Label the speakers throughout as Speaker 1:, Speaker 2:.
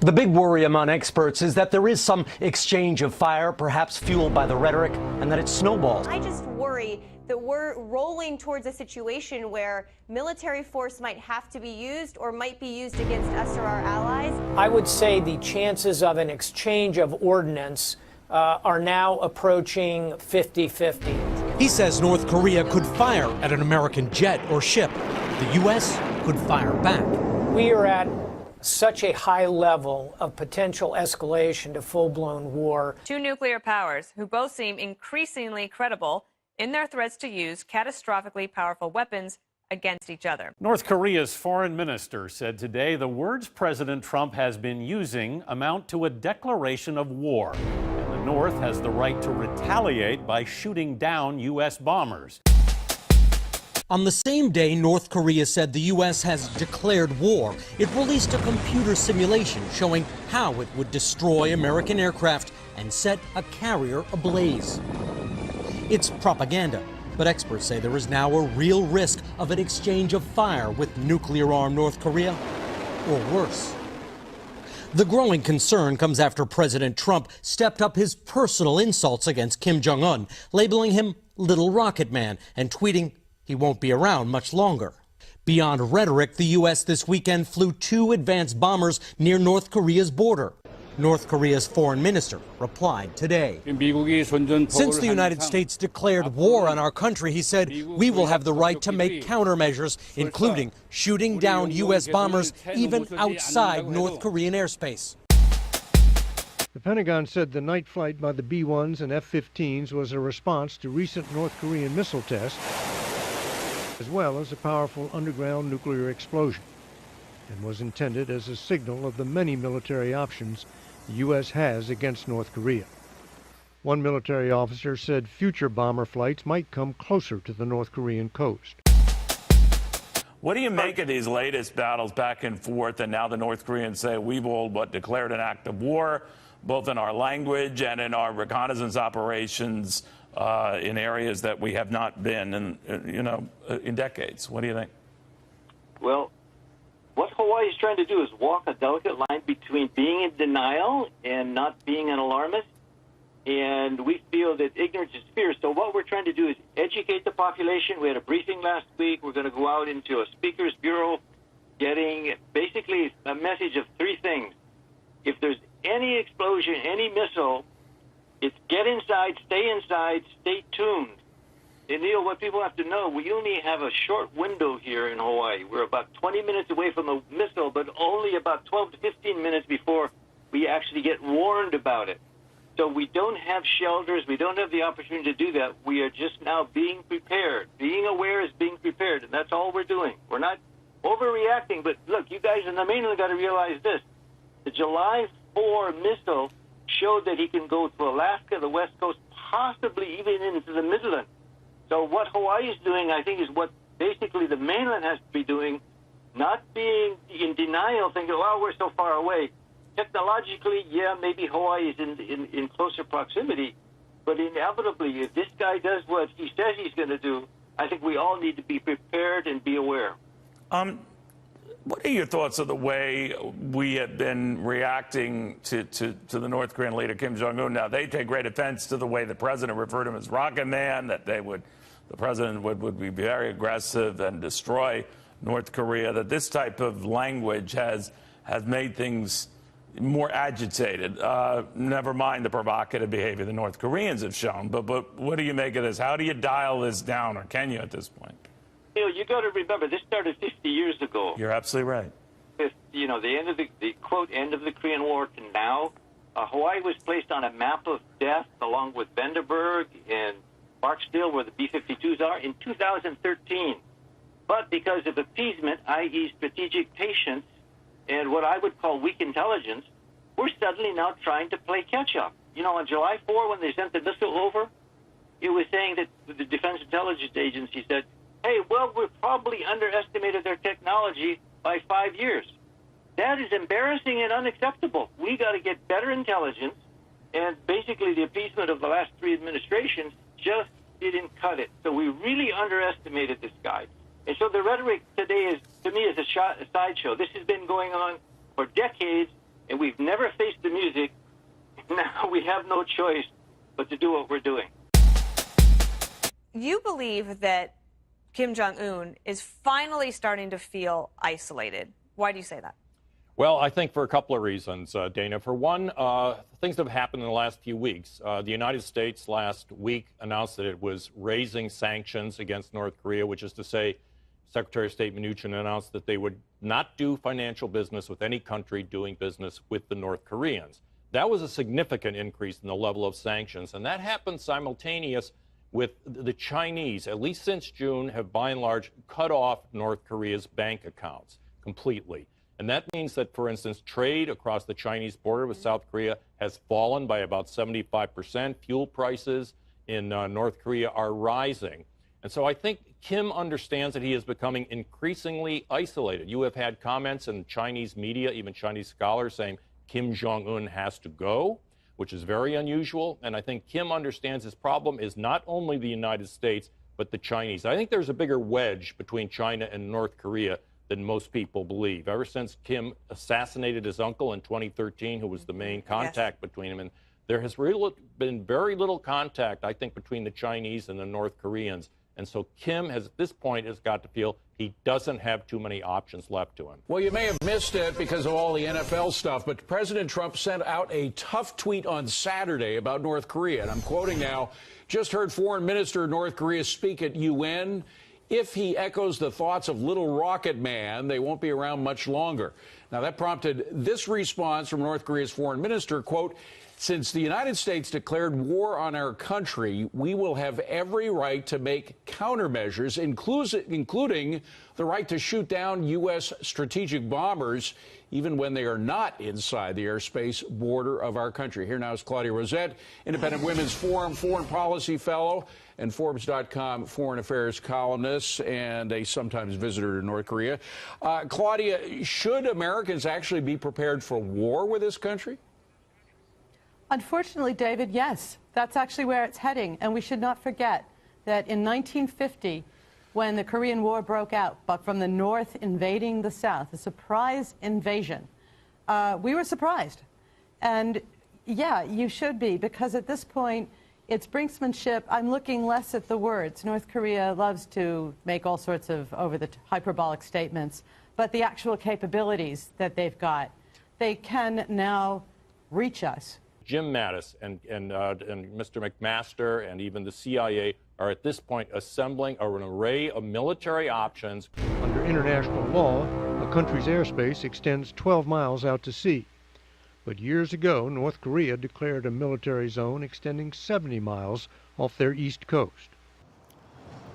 Speaker 1: The big worry among experts is that there is some exchange of fire, perhaps fueled by the rhetoric, and that it's snowballed.
Speaker 2: I just worry that we're rolling towards a situation where military force might have to be used or might be used against us or our allies.
Speaker 3: I would say the chances of an exchange of ordnance are now approaching 50-50.
Speaker 4: He says North Korea could fire at an American jet or ship. The U.S. could fire back.
Speaker 3: We are at such a high level of potential escalation to full-blown war.
Speaker 5: Two nuclear powers who both seem increasingly credible in their threats to use catastrophically powerful weapons against each other.
Speaker 6: North Korea's foreign minister said today the words President Trump has been using amount to a declaration of war, and the North has the right to retaliate by shooting down U.S. bombers.
Speaker 4: On the same day North Korea said the U.S. has declared war, it released a computer simulation showing how it would destroy American aircraft and set a carrier ablaze. It's propaganda, but experts say there is now a real risk of an exchange of fire with nuclear-armed North Korea, or worse. The growing concern comes after President Trump stepped up his personal insults against Kim Jong-un, labeling him Little Rocket Man and tweeting he won't be around much longer. Beyond rhetoric, the U.S. this weekend flew 2 advanced bombers near North Korea's border. North Korea's foreign minister replied today. Since the United States declared war on our country, he said, we will have the right to make countermeasures, including shooting down U.S. bombers even outside North Korean airspace.
Speaker 7: The Pentagon said the night flight by the B-1s and F-15s was a response to recent North Korean missile tests, as well as a powerful underground nuclear explosion, and was intended as a signal of the many military options the U.S. has against North Korea. One military officer said future bomber flights might come closer to the North Korean coast.
Speaker 8: What do you make of these latest battles back and forth, and now the North Koreans say we've all declared an act of war, both in our language and in our reconnaissance operations in areas that we have not been in decades? What do you think?
Speaker 9: Well, what Hawaii is trying to do is walk a delicate line between being in denial and not being an alarmist. And we feel that ignorance is fear. So what we're trying to do is educate the population. We had a briefing last week. We're going to go out into a speakers bureau getting basically a message of 3 things. If there's any explosion, any missile, it's get inside, stay tuned. And Neil, what people have to know, we only have a short window here in Hawaii. We're about 20 minutes away from a missile, but only about 12 to 15 minutes before we actually get warned about it. So we don't have shelters. We don't have the opportunity to do that. We are just now being prepared. Being aware is being prepared, and that's all we're doing. We're not overreacting, but look, you guys in the mainland got to realize this. The July 4 missile showed that he can go to Alaska, the West Coast, possibly even into the Midland. So what Hawaii is doing, I think, is what basically the mainland has to be doing, not being in denial, thinking, well, we're so far away. Technologically, yeah, maybe Hawaii is in closer proximity, but inevitably, if this guy does what he says he's going to do, I think we all need to be prepared and be aware.
Speaker 8: What are your thoughts of the way we have been reacting to the North Korean leader, Kim Jong-un? Now, they take great offense to the way the president referred to him as Rocket Man, that the president would be very aggressive and destroy North Korea, that this type of language has made things more agitated. Never mind the provocative behavior the North Koreans have shown. But what do you make of this? How do you dial this down, or can you at this point?
Speaker 9: You got to remember, this started 50 years ago.
Speaker 8: You're absolutely right.
Speaker 9: With, the end of the quote, end of the Korean War to now, Hawaii was placed on a map of death along with Vandenberg and Barksdale, where the B-52s are, in 2013. But because of appeasement, i.e. strategic patience, and what I would call weak intelligence, we're suddenly now trying to play catch-up. On July 4, when they sent the missile over, it was saying that the Defense Intelligence Agency said, hey, well, we probably underestimated their technology by 5 years. That is embarrassing and unacceptable. We got to get better intelligence, and basically the appeasement of the last 3 administrations just didn't cut it. So we really underestimated this guy. And so the rhetoric today is, to me, is a sideshow. This has been going on for decades, and we've never faced the music. Now we have no choice but to do what we're doing.
Speaker 5: You believe that Kim Jong-un is finally starting to feel isolated. Why do you say that?
Speaker 10: Well, I think for a couple of reasons, Dana. For one, things that have happened in the last few weeks. The United States last week announced that it was raising sanctions against North Korea, which is to say, Secretary of State Mnuchin announced that they would not do financial business with any country doing business with the North Koreans. That was a significant increase in the level of sanctions, and that happened simultaneous with the Chinese, at least since June, have by and large cut off North Korea's bank accounts completely. And that means that, for instance, trade across the Chinese border with South Korea has fallen by about 75%. Fuel prices in North Korea are rising. And so I think Kim understands that he is becoming increasingly isolated. You have had comments in Chinese media, even Chinese scholars, saying Kim Jong-un has to go, which is very unusual. And I think Kim understands his problem is not only the United States, but the Chinese. I think there's a bigger wedge between China and North Korea than most people believe. Ever since Kim assassinated his uncle in 2013, who was the main contact between them, and there has really been very little contact, I think, between the Chinese and the North Koreans. And so Kim has, at this point, has got to feel he doesn't have too many options left to him.
Speaker 11: Well, you may have missed it because of all the NFL stuff, but President Trump sent out a tough tweet on Saturday about North Korea. And I'm quoting now, just heard Foreign Minister of North Korea speak at UN. If he echoes the thoughts of Little Rocket Man, they won't be around much longer. Now, that prompted this response from North Korea's foreign minister, quote, since the United States declared war on our country, we will have every right to make countermeasures, including the right to shoot down U.S. strategic bombers, even when they are not inside the airspace border of our country. Here now is Claudia Rosette, Independent Women's Forum Foreign Policy Fellow and Forbes.com Foreign Affairs columnist and a sometimes visitor to North Korea. Claudia, should Americans actually be prepared for war with this country?
Speaker 12: Unfortunately, David, yes. That's actually where it's heading. And we should not forget that in 1950, when the Korean War broke out, but from the North invading the South, a surprise invasion, we were surprised. And yeah, you should be, because at this point, it's brinksmanship. I'm looking less at the words. North Korea loves to make all sorts of hyperbolic statements, but the actual capabilities that they've got, they can now reach us.
Speaker 10: Jim Mattis and Mr. McMaster and even the CIA are at this point assembling an array of military options.
Speaker 7: Under international law, a country's airspace extends 12 miles out to sea. But years ago, North Korea declared a military zone extending 70 miles off their east coast.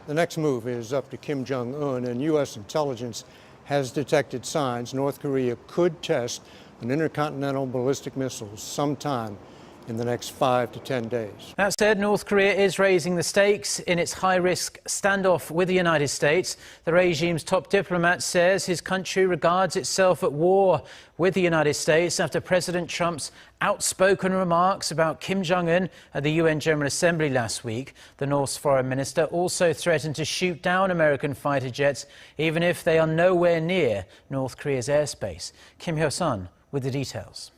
Speaker 7: The next move is up to Kim Jong-un, and U.S. intelligence has detected signs North Korea could test an intercontinental ballistic missile sometime in the next 5 to 10 days.
Speaker 13: That said, North Korea is raising the stakes in its high-risk standoff with the United States. The regime's top diplomat says his country regards itself at war with the United States after President Trump's outspoken remarks about Kim Jong-un at the UN General Assembly last week. The North's foreign minister also threatened to shoot down American fighter jets, even if they are nowhere near North Korea's airspace. Kim Hyo-sun with the details.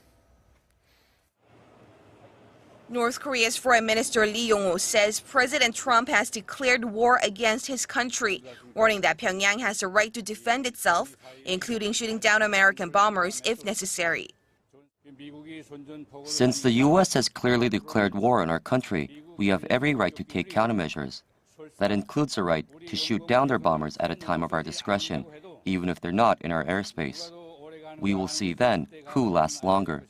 Speaker 14: North Korea's Foreign Minister Lee Yong-ho says President Trump has declared war against his country, warning that Pyongyang has the right to defend itself, including shooting down American bombers if necessary.
Speaker 15: Since the U.S. has clearly declared war on our country, we have every right to take countermeasures. That includes the right to shoot down their bombers at a time of our discretion, even if they're not in our airspace. We will see then who lasts longer.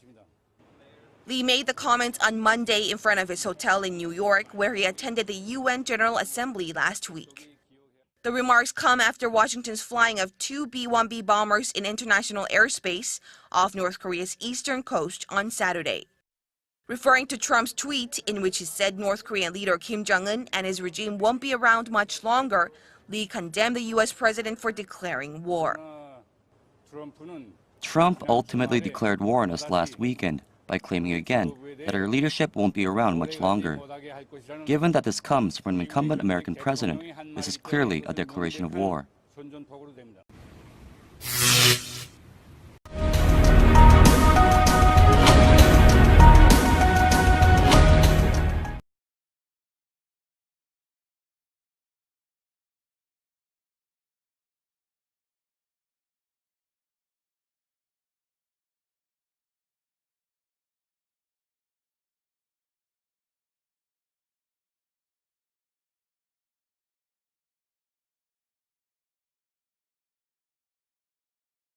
Speaker 14: Lee made the comments on Monday in front of his hotel in New York, where he attended the UN General Assembly last week. The remarks come after Washington's flying of 2 B-1B bombers in international airspace off North Korea's eastern coast on Saturday. Referring to Trump's tweet, in which he said North Korean leader Kim Jong-un and his regime won't be around much longer, Lee condemned the U.S. president for declaring war.
Speaker 15: Trump ultimately declared war on us last weekend by claiming again that our leadership won't be around much longer. Given that this comes from an incumbent American president, this is clearly a declaration of war.